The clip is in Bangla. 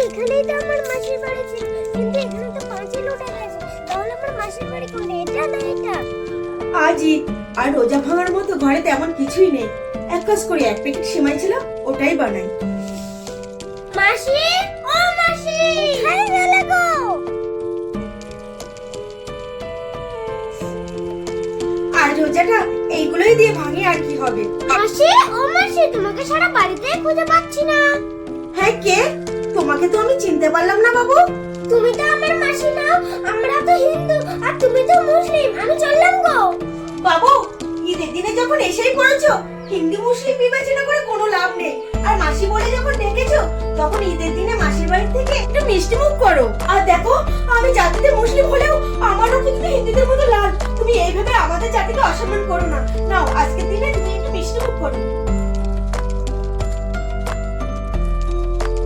এখানেই তো আমার মাসির বাড়ি ছিল, কিন্তু এখানে তো পাঁচিল উঠে গেছে। তাহলে আমার মাসির বাড়ি কোনটা, এটা না এটা? আজ ঈদ, আর রোজা ভাঙার মতো ঘরে তেমন কিছুই নেই। এক কাজ করি, এক প্যাকেট সেমাই ছিল, ওটাই বানাই। মাসি, ও মাসি, কোথায় গেলে গো? আর রোজাটা এইগুলোই দিয়ে ভাঙি, আর কি হবে। মাসি, ও মাসি, তোমাকে সারা বাড়িতে খুঁজে পাচ্ছি না। হ্যাঁ, কে? তোমাকে তো আমি চিনতে পারলাম না বাবু। তুমি তো আমার মাসি না, আমরা তো হিন্দু আর তুমি তো মুসলিম। আমি চললাম গো। বাবু, ঈদের দিনে যখন এসেই পড়েছো, হিন্দু মুসলিম বিবেচনা করে কোনো লাভ নেই। আর মাসি বলে যখন ডেকেছো, তখন ঈদের দিনে মাসির বাড়ি থেকে একটু মিষ্টি মুখ করো। আর দেখো, আমি জাতিতে মুসলিম হলেও আমারও কিন্তু হিন্দুদের মতো লাল। তুমি এইভাবে আমাদের জাতিকে অসম্মান করো না। নাও, আজকের দিনে তুমি একটু মিষ্টি মুখ করো।